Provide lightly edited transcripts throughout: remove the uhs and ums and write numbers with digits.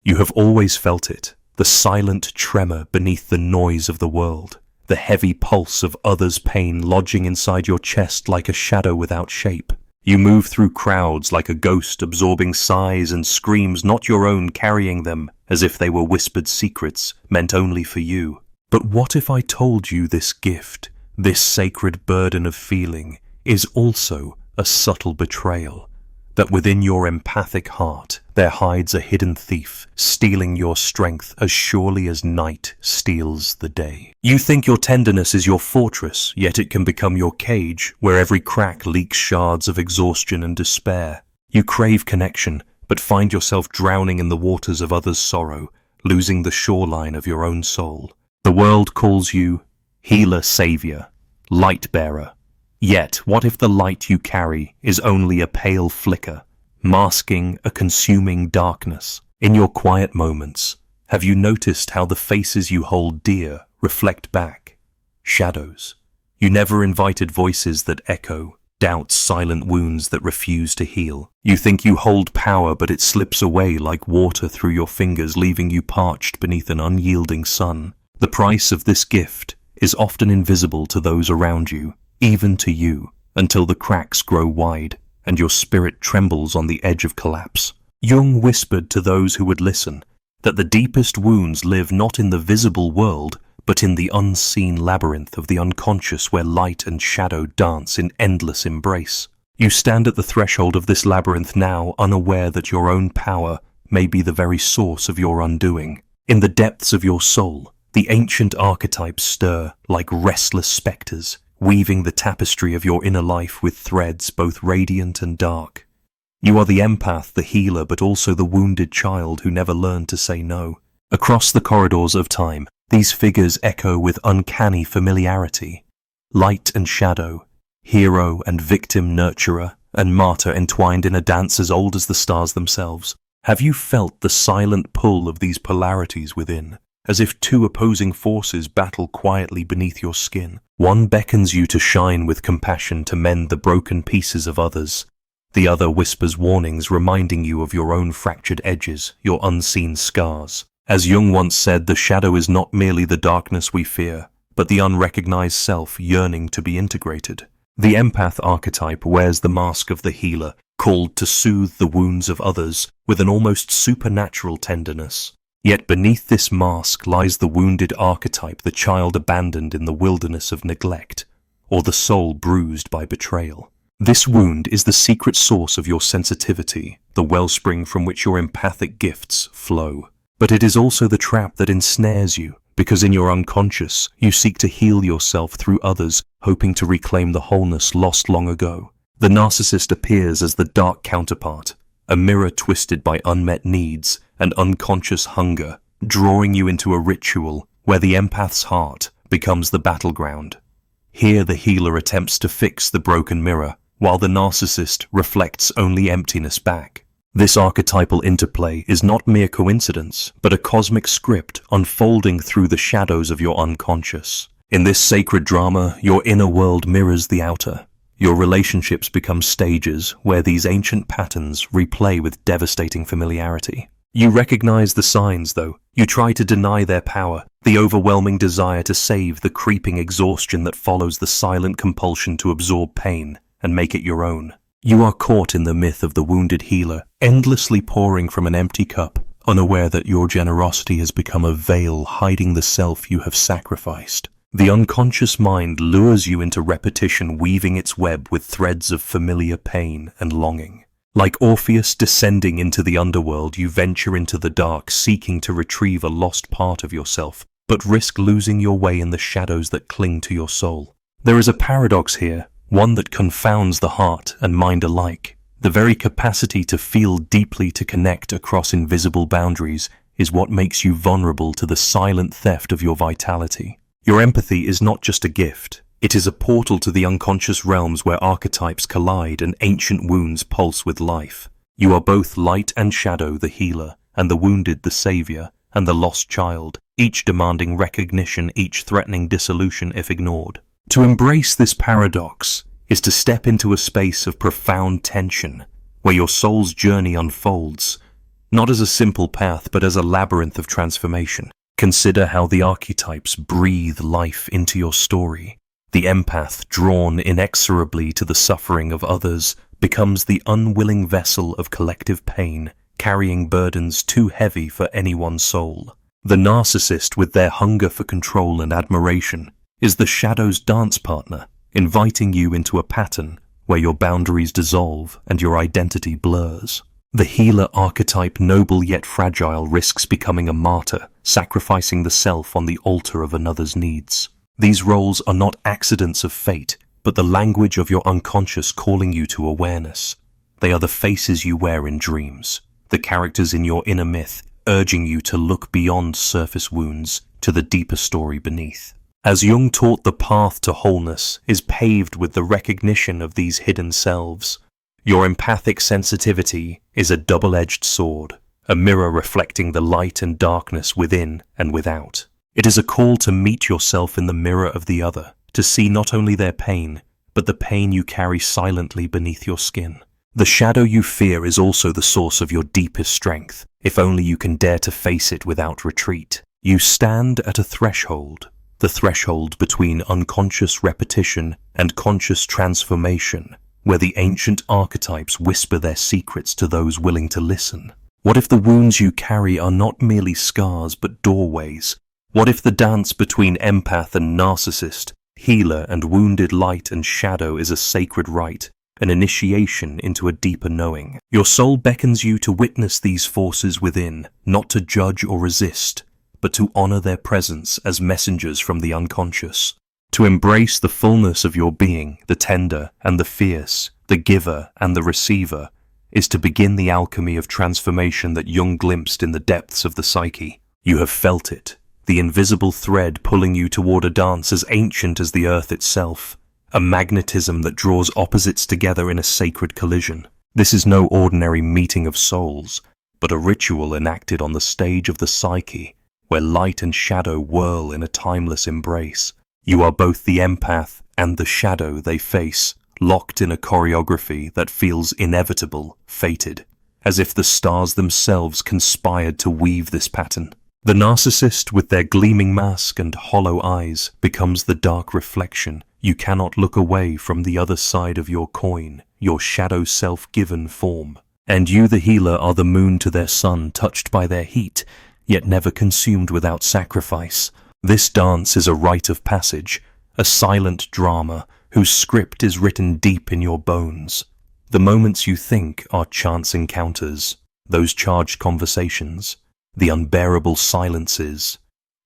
You have always felt it, the silent tremor beneath the noise of the world, the heavy pulse of others' pain lodging inside your chest like a shadow without shape. You move through crowds like a ghost, absorbing sighs and screams not your own, carrying them as if they were whispered secrets meant only for you. But what if I told you this gift, this sacred burden of feeling, is also a subtle betrayal? That within your empathic heart there hides a hidden thief, stealing your strength as surely as night steals the day. You think your tenderness is your fortress, yet it can become your cage, where every crack leaks shards of exhaustion and despair. You crave connection, but find yourself drowning in the waters of others' sorrow, losing the shoreline of your own soul. The world calls you healer, savior, light bearer. Yet, what if the light you carry is only a pale flicker, masking a consuming darkness? In your quiet moments, have you noticed how the faces you hold dear reflect back? Shadows. You never invited voices that echo, doubts, silent wounds that refuse to heal. You think you hold power, but it slips away like water through your fingers, leaving you parched beneath an unyielding sun. The price of this gift is often invisible to those around you, even to you, until the cracks grow wide and your spirit trembles on the edge of collapse. Jung whispered to those who would listen that the deepest wounds live not in the visible world, but in the unseen labyrinth of the unconscious, where light and shadow dance in endless embrace. You stand at the threshold of this labyrinth now, unaware that your own power may be the very source of your undoing. In the depths of your soul, the ancient archetypes stir like restless spectres, weaving the tapestry of your inner life with threads both radiant and dark. You are the empath, the healer, but also the wounded child who never learned to say no. Across the corridors of time, these figures echo with uncanny familiarity. Light and shadow, hero and victim, nurturer and martyr, entwined in a dance as old as the stars themselves. Have you felt the silent pull of these polarities within, as if two opposing forces battle quietly beneath your skin? One beckons you to shine with compassion, to mend the broken pieces of others. The other whispers warnings, reminding you of your own fractured edges, your unseen scars. As Jung once said, the shadow is not merely the darkness we fear, but the unrecognized self yearning to be integrated. The empath archetype wears the mask of the healer, called to soothe the wounds of others with an almost supernatural tenderness. Yet beneath this mask lies the wounded archetype, the child abandoned in the wilderness of neglect, or the soul bruised by betrayal. This wound is the secret source of your sensitivity, the wellspring from which your empathic gifts flow. But it is also the trap that ensnares you, because in your unconscious, you seek to heal yourself through others, hoping to reclaim the wholeness lost long ago. The narcissist appears as the dark counterpart, a mirror twisted by unmet needs and unconscious hunger, drawing you into a ritual where the empath's heart becomes the battleground. Here the healer attempts to fix the broken mirror, while the narcissist reflects only emptiness back. This archetypal interplay is not mere coincidence, but a cosmic script unfolding through the shadows of your unconscious. In this sacred drama, your inner world mirrors the outer. Your relationships become stages where these ancient patterns replay with devastating familiarity. You recognize the signs, though. You try to deny their power, the overwhelming desire to save, the creeping exhaustion that follows the silent compulsion to absorb pain and make it your own. You are caught in the myth of the wounded healer, endlessly pouring from an empty cup, unaware that your generosity has become a veil hiding the self you have sacrificed. The unconscious mind lures you into repetition, weaving its web with threads of familiar pain and longing. Like Orpheus descending into the underworld, you venture into the dark, seeking to retrieve a lost part of yourself, but risk losing your way in the shadows that cling to your soul. There is a paradox here, one that confounds the heart and mind alike. The very capacity to feel deeply, to connect across invisible boundaries, is what makes you vulnerable to the silent theft of your vitality. Your empathy is not just a gift. It is a portal to the unconscious realms where archetypes collide and ancient wounds pulse with life. You are both light and shadow, the healer, and the wounded, the savior, and the lost child, each demanding recognition, each threatening dissolution if ignored. To embrace this paradox is to step into a space of profound tension, where your soul's journey unfolds, not as a simple path, but as a labyrinth of transformation. Consider how the archetypes breathe life into your story. The empath, drawn inexorably to the suffering of others, becomes the unwilling vessel of collective pain, carrying burdens too heavy for any one soul. The narcissist, with their hunger for control and admiration, is the shadow's dance partner, inviting you into a pattern where your boundaries dissolve and your identity blurs. The healer archetype, noble yet fragile, risks becoming a martyr, sacrificing the self on the altar of another's needs. These roles are not accidents of fate, but the language of your unconscious calling you to awareness. They are the faces you wear in dreams, the characters in your inner myth, urging you to look beyond surface wounds to the deeper story beneath. As Jung taught, the path to wholeness is paved with the recognition of these hidden selves. Your empathic sensitivity is a double-edged sword, a mirror reflecting the light and darkness within and without. It is a call to meet yourself in the mirror of the other, to see not only their pain, but the pain you carry silently beneath your skin. The shadow you fear is also the source of your deepest strength, if only you can dare to face it without retreat. You stand at a threshold, the threshold between unconscious repetition and conscious transformation, where the ancient archetypes whisper their secrets to those willing to listen. What if the wounds you carry are not merely scars but doorways? What if the dance between empath and narcissist, healer and wounded light and shadow is a sacred rite, an initiation into a deeper knowing? Your soul beckons you to witness these forces within, not to judge or resist, but to honor their presence as messengers from the unconscious. To embrace the fullness of your being, the tender and the fierce, the giver and the receiver, is to begin the alchemy of transformation that Jung glimpsed in the depths of the psyche. You have felt it, the invisible thread pulling you toward a dance as ancient as the earth itself, a magnetism that draws opposites together in a sacred collision. This is no ordinary meeting of souls, but a ritual enacted on the stage of the psyche, where light and shadow whirl in a timeless embrace. You are both the empath and the shadow they face, locked in a choreography that feels inevitable, fated, as if the stars themselves conspired to weave this pattern. The narcissist, with their gleaming mask and hollow eyes, becomes the dark reflection. You cannot look away from the other side of your coin, your shadow self-given form. And you, the healer, are the moon to their sun, touched by their heat, yet never consumed without sacrifice. This dance is a rite of passage, a silent drama whose script is written deep in your bones. The moments you think are chance encounters, those charged conversations, the unbearable silences,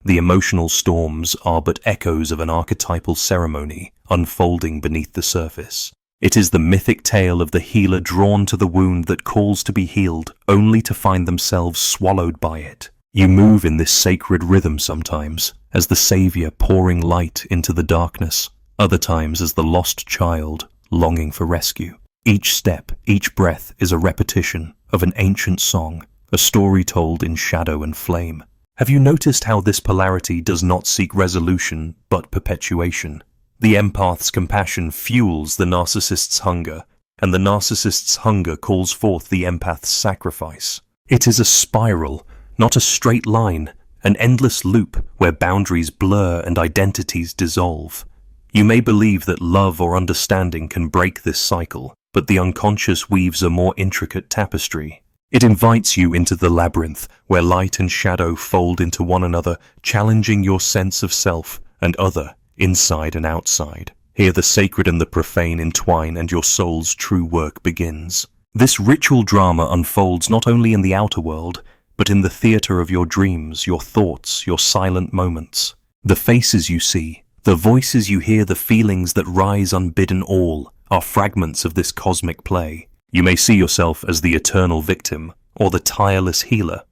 the emotional storms are but echoes of an archetypal ceremony unfolding beneath the surface. It is the mythic tale of the healer drawn to the wound that calls to be healed, only to find themselves swallowed by it. You move in this sacred rhythm sometimes, as the savior pouring light into the darkness, other times as the lost child longing for rescue. Each step, each breath is a repetition of an ancient song, a story told in shadow and flame. Have you noticed how this polarity does not seek resolution, but perpetuation? The empath's compassion fuels the narcissist's hunger, and the narcissist's hunger calls forth the empath's sacrifice. It is a spiral, not a straight line, an endless loop where boundaries blur and identities dissolve. You may believe that love or understanding can break this cycle, but the unconscious weaves a more intricate tapestry. It invites you into the labyrinth where light and shadow fold into one another, challenging your sense of self and other, inside and outside. Here the sacred and the profane entwine, and your soul's true work begins. This ritual drama unfolds not only in the outer world, but in the theater of your dreams, your thoughts, your silent moments. The faces you see, the voices you hear, the feelings that rise unbidden, all are fragments of this cosmic play. You may see yourself as the eternal victim or the tireless healer,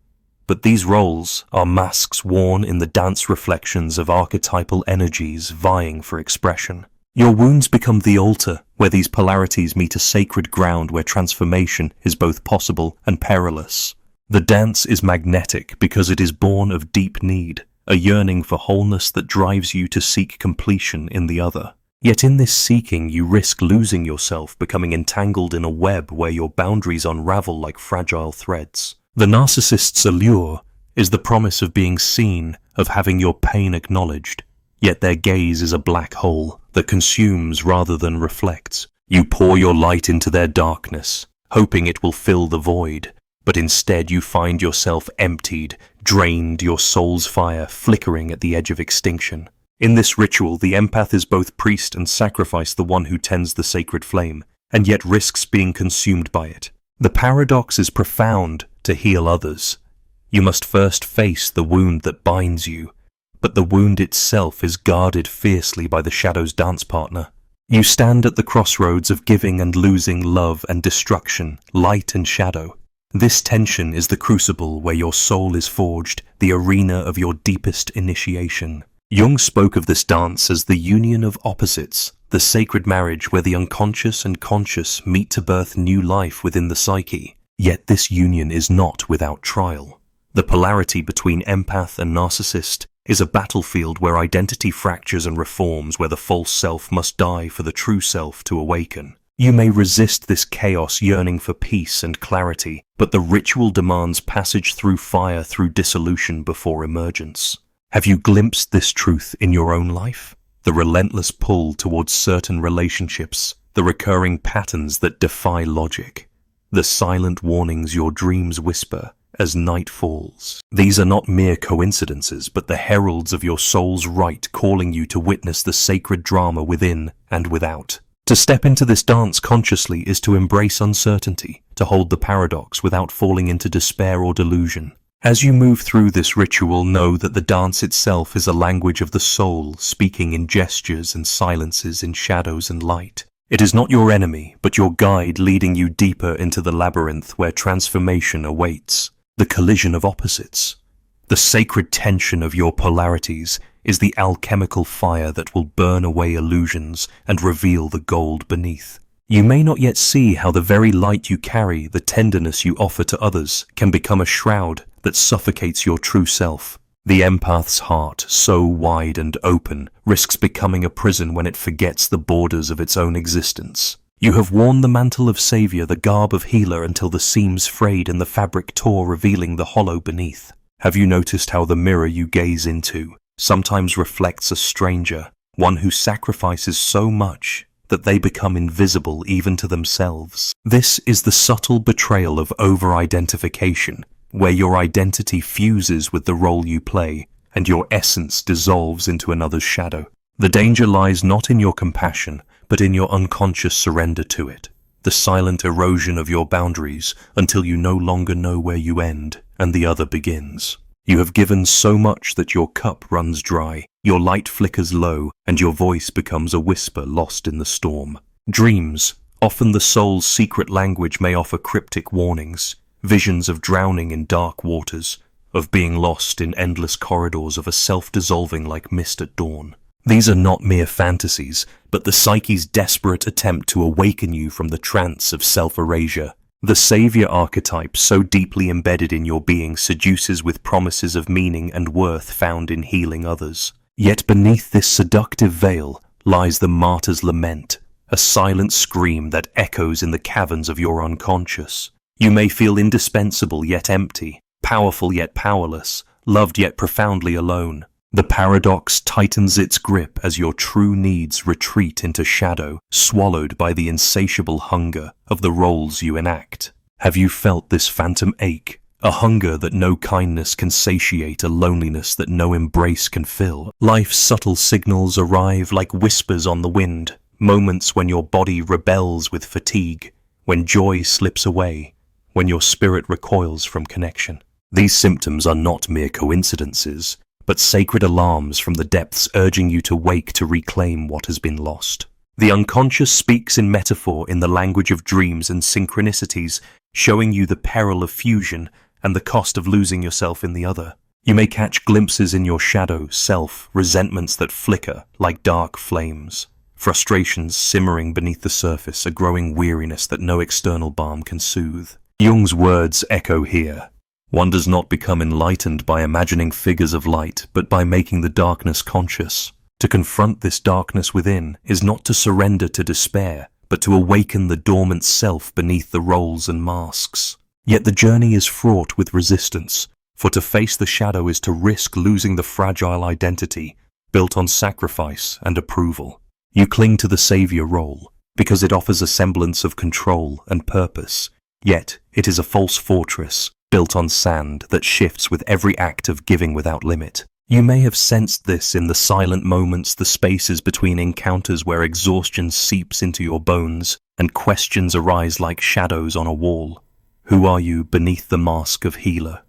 but these roles are masks worn in the dance reflections of archetypal energies vying for expression. Your wounds become the altar where these polarities meet, a sacred ground where transformation is both possible and perilous. The dance is magnetic because it is born of deep need, a yearning for wholeness that drives you to seek completion in the other. Yet in this seeking, you risk losing yourself, becoming entangled in a web where your boundaries unravel like fragile threads. The narcissist's allure is the promise of being seen, of having your pain acknowledged, yet their gaze is a black hole that consumes rather than reflects. You pour your light into their darkness, hoping it will fill the void, but instead you find yourself emptied, drained, your soul's fire flickering at the edge of extinction. In this ritual, the empath is both priest and sacrifice, the one who tends the sacred flame, and yet risks being consumed by it. The paradox is profound. To heal others, you must first face the wound that binds you, but the wound itself is guarded fiercely by the shadow's dance partner. You stand at the crossroads of giving and losing, love and destruction, light and shadow. This tension is the crucible where your soul is forged, the arena of your deepest initiation. Jung spoke of this dance as the union of opposites, the sacred marriage where the unconscious and conscious meet to birth new life within the psyche. Yet this union is not without trial. The polarity between empath and narcissist is a battlefield where identity fractures and reforms, where the false self must die for the true self to awaken. You may resist this chaos, yearning for peace and clarity, but the ritual demands passage through fire, through dissolution before emergence. Have you glimpsed this truth in your own life? The relentless pull towards certain relationships, the recurring patterns that defy logic, the silent warnings your dreams whisper as night falls. These are not mere coincidences, but the heralds of your soul's right, calling you to witness the sacred drama within and without. To step into this dance consciously is to embrace uncertainty, to hold the paradox without falling into despair or delusion. As you move through this ritual, know that the dance itself is a language of the soul, speaking in gestures and silences, in shadows and light. It is not your enemy, but your guide, leading you deeper into the labyrinth where transformation awaits. The collision of opposites, the sacred tension of your polarities, is the alchemical fire that will burn away illusions and reveal the gold beneath. You may not yet see how the very light you carry, the tenderness you offer to others, can become a shroud that suffocates your true self. The empath's heart, so wide and open, risks becoming a prison when it forgets the borders of its own existence. You have worn the mantle of savior, the garb of healer, until the seams frayed and the fabric tore, revealing the hollow beneath. Have you noticed how the mirror you gaze into sometimes reflects a stranger, one who sacrifices so much that they become invisible even to themselves? This is the subtle betrayal of over-identification, where your identity fuses with the role you play, and your essence dissolves into another's shadow. The danger lies not in your compassion, but in your unconscious surrender to it, the silent erosion of your boundaries until you no longer know where you end and the other begins. You have given so much that your cup runs dry, your light flickers low, and your voice becomes a whisper lost in the storm. Dreams, often the soul's secret language, may offer cryptic warnings, visions of drowning in dark waters, of being lost in endless corridors, of a self dissolving like mist at dawn. These are not mere fantasies, but the psyche's desperate attempt to awaken you from the trance of self-erasure. The savior archetype, so deeply embedded in your being, seduces with promises of meaning and worth found in healing others. Yet beneath this seductive veil lies the martyr's lament, a silent scream that echoes in the caverns of your unconscious. You may feel indispensable yet empty, powerful yet powerless, loved yet profoundly alone. The paradox tightens its grip as your true needs retreat into shadow, swallowed by the insatiable hunger of the roles you enact. Have you felt this phantom ache? A hunger that no kindness can satiate, a loneliness that no embrace can fill. Life's subtle signals arrive like whispers on the wind, moments when your body rebels with fatigue, when joy slips away, when your spirit recoils from connection. These symptoms are not mere coincidences, but sacred alarms from the depths urging you to wake to reclaim what has been lost. The unconscious speaks in metaphor, in the language of dreams and synchronicities, showing you the peril of fusion and the cost of losing yourself in the other. You may catch glimpses in your shadow self, resentments that flicker like dark flames, frustrations simmering beneath the surface, a growing weariness that no external balm can soothe. Jung's words echo here. One does not become enlightened by imagining figures of light, but by making the darkness conscious. To confront this darkness within is not to surrender to despair, but to awaken the dormant self beneath the roles and masks. Yet the journey is fraught with resistance, for to face the shadow is to risk losing the fragile identity built on sacrifice and approval. You cling to the savior role because it offers a semblance of control and purpose, yet it is a false fortress built on sand that shifts with every act of giving without limit. You may have sensed this in the silent moments, the spaces between encounters where exhaustion seeps into your bones and questions arise like shadows on a wall. Who are you beneath the mask of healer?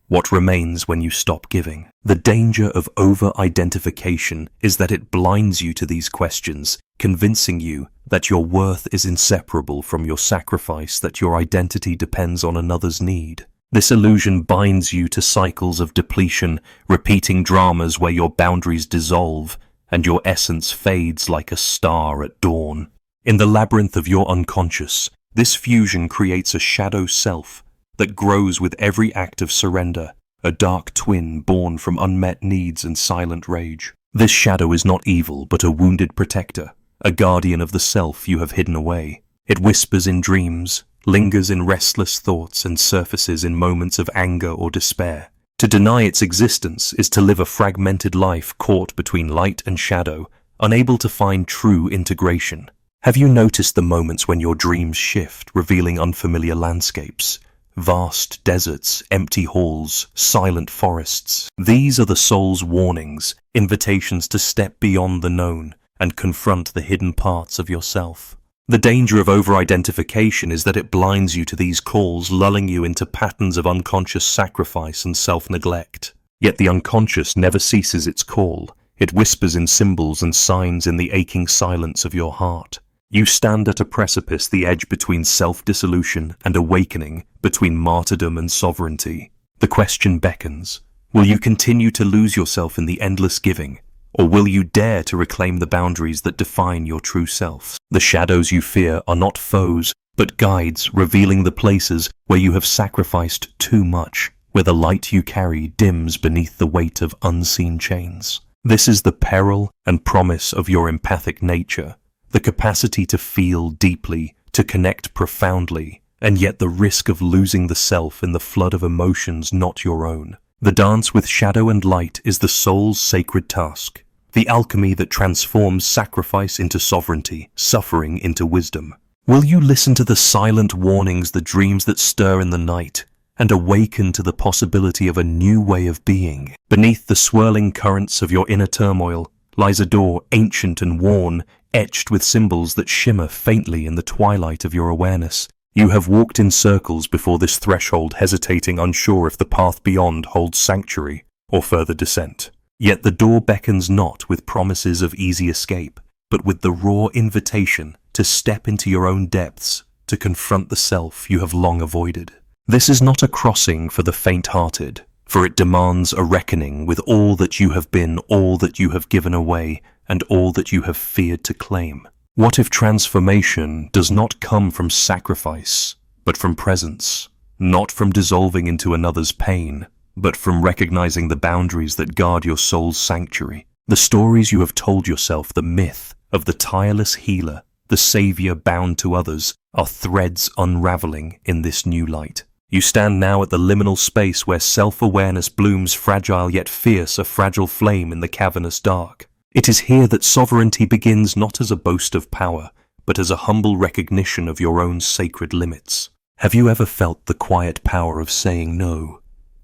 What remains when you stop giving? The danger of over-identification is that it blinds you to these questions, convincing you that your worth is inseparable from your sacrifice, that your identity depends on another's need. This illusion binds you to cycles of depletion, repeating dramas where your boundaries dissolve and your essence fades like a star at dawn. In the labyrinth of your unconscious, this fusion creates a shadow self that grows with every act of surrender, a dark twin born from unmet needs and silent rage. This shadow is not evil, but a wounded protector, a guardian of the self you have hidden away. It whispers in dreams, lingers in restless thoughts, and surfaces in moments of anger or despair. To deny its existence is to live a fragmented life caught between light and shadow, unable to find true integration. Have you noticed the moments when your dreams shift, revealing unfamiliar landscapes? Vast deserts, empty halls, silent forests. These are the soul's warnings, invitations to step beyond the known and confront the hidden parts of yourself. The danger of over-identification is that it blinds you to these calls, lulling you into patterns of unconscious sacrifice and self-neglect. Yet the unconscious never ceases its call. It whispers in symbols and signs in the aching silence of your heart. You stand at a precipice, the edge between self-dissolution and awakening, between martyrdom and sovereignty. The question beckons: will you continue to lose yourself in the endless giving, or will you dare to reclaim the boundaries that define your true self? The shadows you fear are not foes, but guides, revealing the places where you have sacrificed too much, where the light you carry dims beneath the weight of unseen chains. This is the peril and promise of your empathic nature, the capacity to feel deeply, to connect profoundly, and yet the risk of losing the self in the flood of emotions not your own. The dance with shadow and light is the soul's sacred task, the alchemy that transforms sacrifice into sovereignty, suffering into wisdom. Will you listen to the silent warnings, the dreams that stir in the night, and awaken to the possibility of a new way of being? Beneath the swirling currents of your inner turmoil lies a door, ancient and worn, etched with symbols that shimmer faintly in the twilight of your awareness. You have walked in circles before this threshold, hesitating, unsure if the path beyond holds sanctuary or further descent. Yet the door beckons not with promises of easy escape, but with the raw invitation to step into your own depths, to confront the self you have long avoided. This is not a crossing for the faint-hearted, for it demands a reckoning with all that you have been, all that you have given away, and all that you have feared to claim. What if transformation does not come from sacrifice, but from presence? Not from dissolving into another's pain, but from recognizing the boundaries that guard your soul's sanctuary. The stories you have told yourself, the myth of the tireless healer, the savior bound to others, are threads unraveling in this new light. You stand now at the liminal space where self-awareness blooms, fragile yet fierce, a fragile flame in the cavernous dark. It is here that sovereignty begins, not as a boast of power, but as a humble recognition of your own sacred limits. Have you ever felt the quiet power of saying no?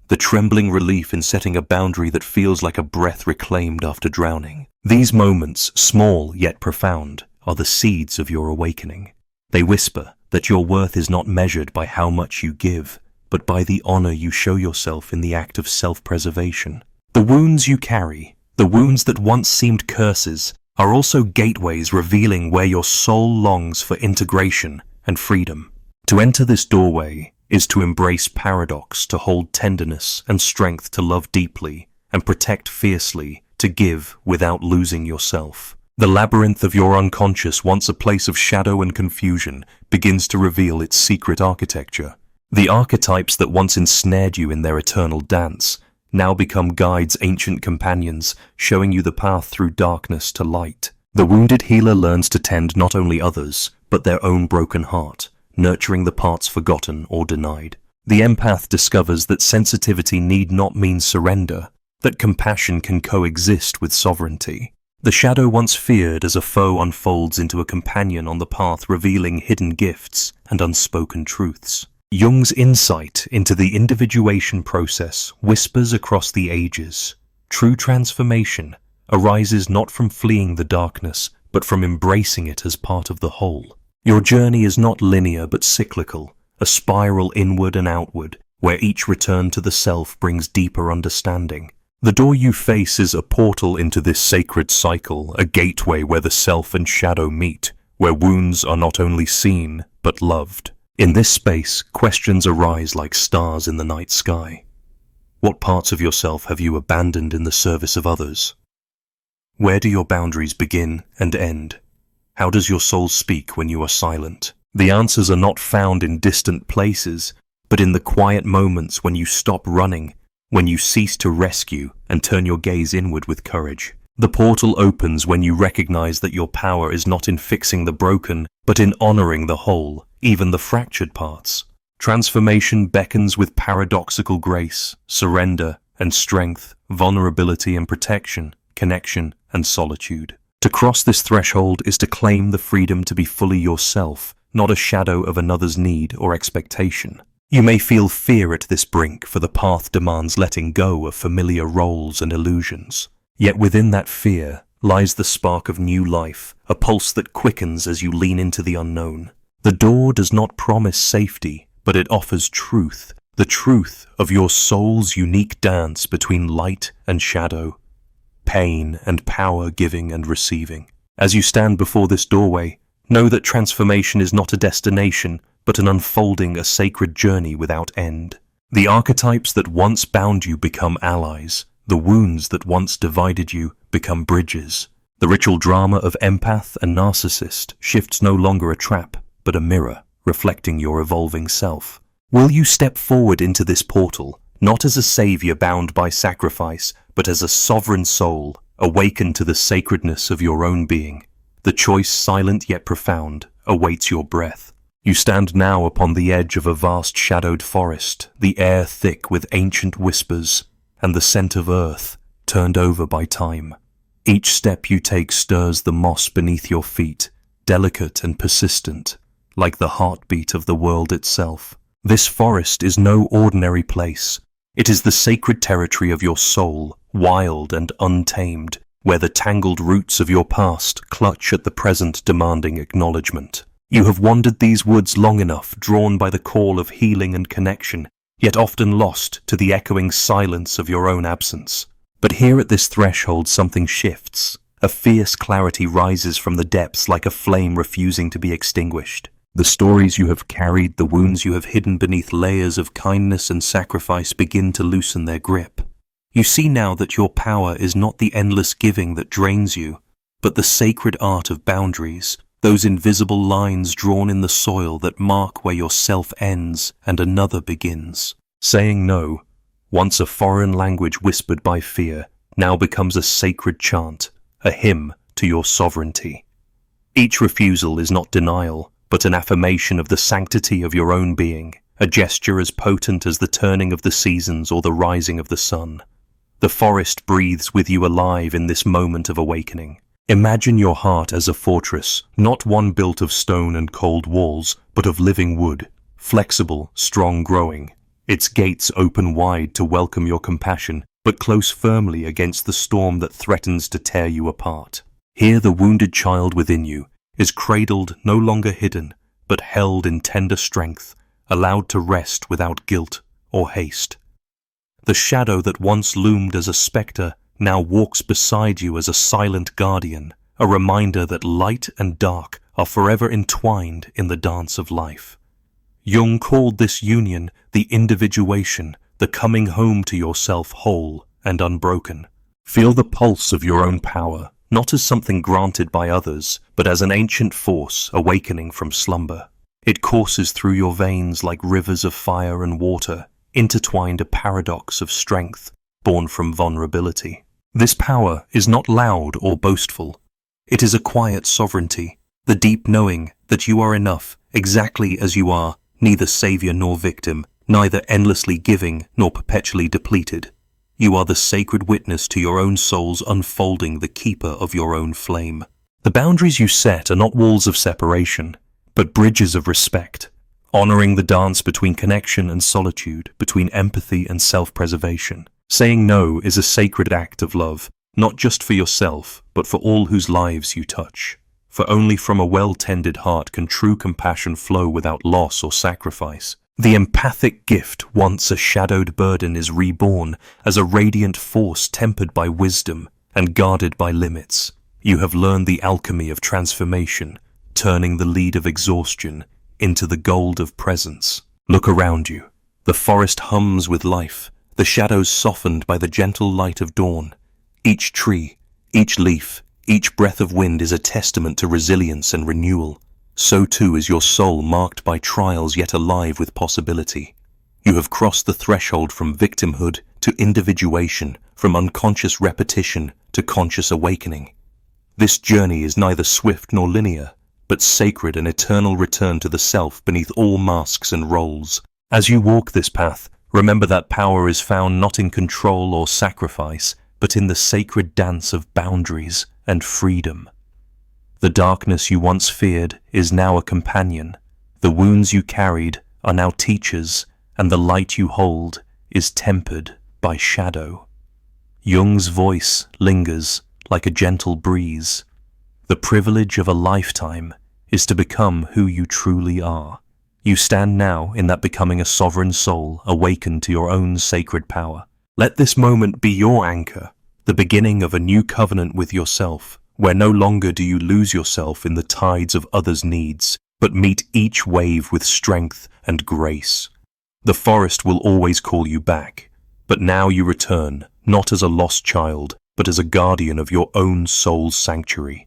The trembling relief in setting a boundary that feels like a breath reclaimed after drowning? These moments, small yet profound, are the seeds of your awakening. They whisper that your worth is not measured by how much you give, but by the honor you show yourself in the act of self-preservation. The wounds you carry, the wounds that once seemed curses, are also gateways revealing where your soul longs for integration and freedom. To enter this doorway is to embrace paradox, to hold tenderness and strength, to love deeply and protect fiercely, to give without losing yourself. The labyrinth of your unconscious, once a place of shadow and confusion, begins to reveal its secret architecture. The archetypes that once ensnared you in their eternal dance now become guides, ancient companions, showing you the path through darkness to light. The wounded healer learns to tend not only others, but their own broken heart, nurturing the parts forgotten or denied. The empath discovers that sensitivity need not mean surrender, that compassion can coexist with sovereignty. The shadow once feared as a foe unfolds into a companion on the path, revealing hidden gifts and unspoken truths. Jung's insight into the individuation process whispers across the ages. True transformation arises not from fleeing the darkness, but from embracing it as part of the whole. Your journey is not linear but cyclical, a spiral inward and outward, where each return to the self brings deeper understanding. The door you face is a portal into this sacred cycle, a gateway where the self and shadow meet, where wounds are not only seen, but loved. In this space, questions arise like stars in the night sky. What parts of yourself have you abandoned in the service of others? Where do your boundaries begin and end? How does your soul speak when you are silent? The answers are not found in distant places, but in the quiet moments when you stop running, when you cease to rescue and turn your gaze inward with courage. The portal opens when you recognize that your power is not in fixing the broken, but in honoring the whole, even the fractured parts. Transformation beckons with paradoxical grace, surrender and strength, vulnerability and protection, connection and solitude. To cross this threshold is to claim the freedom to be fully yourself, not a shadow of another's need or expectation. You may feel fear at this brink, for the path demands letting go of familiar roles and illusions. Yet within that fear lies the spark of new life, a pulse that quickens as you lean into the unknown. The door does not promise safety, but it offers truth, the truth of your soul's unique dance between light and shadow, pain and power, giving and receiving. As you stand before this doorway, know that transformation is not a destination, but an unfolding, a sacred journey without end. The archetypes that once bound you become allies. The wounds that once divided you become bridges. The ritual drama of empath and narcissist shifts no longer a trap, but a mirror, reflecting your evolving self. Will you step forward into this portal, not as a savior bound by sacrifice, but as a sovereign soul, awakened to the sacredness of your own being? The choice, silent yet profound, awaits your breath. You stand now upon the edge of a vast shadowed forest, the air thick with ancient whispers, and the scent of earth, turned over by time. Each step you take stirs the moss beneath your feet, delicate and persistent, like the heartbeat of the world itself. This forest is no ordinary place. It is the sacred territory of your soul, wild and untamed, where the tangled roots of your past clutch at the present, demanding acknowledgement. You have wandered these woods long enough, drawn by the call of healing and connection, yet often lost to the echoing silence of your own absence. But here at this threshold something shifts. A fierce clarity rises from the depths like a flame refusing to be extinguished. The stories you have carried, the wounds you have hidden beneath layers of kindness and sacrifice begin to loosen their grip. You see now that your power is not the endless giving that drains you, but the sacred art of boundaries, those invisible lines drawn in the soil that mark where your self ends and another begins. Saying no, once a foreign language whispered by fear, now becomes a sacred chant, a hymn to your sovereignty. Each refusal is not denial, but an affirmation of the sanctity of your own being, a gesture as potent as the turning of the seasons or the rising of the sun. The forest breathes with you alive in this moment of awakening. Imagine your heart as a fortress, not one built of stone and cold walls, but of living wood, flexible, strong, growing. Its gates open wide to welcome your compassion, but close firmly against the storm that threatens to tear you apart. Here the wounded child within you is cradled, no longer hidden, but held in tender strength, allowed to rest without guilt or haste. The shadow that once loomed as a spectre now walks beside you as a silent guardian, a reminder that light and dark are forever entwined in the dance of life. Jung called this union the individuation, the coming home to yourself whole and unbroken. Feel the pulse of your own power, not as something granted by others, but as an ancient force awakening from slumber. It courses through your veins like rivers of fire and water, intertwined, a paradox of strength born from vulnerability. This power is not loud or boastful. It is a quiet sovereignty, the deep knowing that you are enough, exactly as you are, neither savior nor victim, neither endlessly giving nor perpetually depleted. You are the sacred witness to your own soul's unfolding, the keeper of your own flame. The boundaries you set are not walls of separation, but bridges of respect, honoring the dance between connection and solitude, between empathy and self-preservation. Saying no is a sacred act of love, not just for yourself, but for all whose lives you touch. For only from a well-tended heart can true compassion flow without loss or sacrifice. The empathic gift, once a shadowed burden, is reborn as a radiant force tempered by wisdom and guarded by limits. You have learned the alchemy of transformation, turning the lead of exhaustion into the gold of presence. Look around you. The forest hums with life, the shadows softened by the gentle light of dawn. Each tree, each leaf, each breath of wind is a testament to resilience and renewal. So too is your soul, marked by trials yet alive with possibility. You have crossed the threshold from victimhood to individuation, from unconscious repetition to conscious awakening. This journey is neither swift nor linear, but sacred, an eternal return to the self beneath all masks and roles. As you walk this path, remember that power is found not in control or sacrifice, but in the sacred dance of boundaries and freedom. The darkness you once feared is now a companion. The wounds you carried are now teachers, and the light you hold is tempered by shadow. Jung's voice lingers like a gentle breeze. The privilege of a lifetime is to become who you truly are. You stand now in that becoming, a sovereign soul awakened to your own sacred power. Let this moment be your anchor, the beginning of a new covenant with yourself, where no longer do you lose yourself in the tides of others' needs, but meet each wave with strength and grace. The forest will always call you back, but now you return, not as a lost child, but as a guardian of your own soul's sanctuary.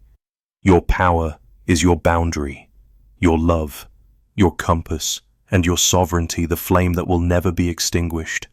Your power is your boundary, your love, your compass, and your sovereignty, the flame that will never be extinguished.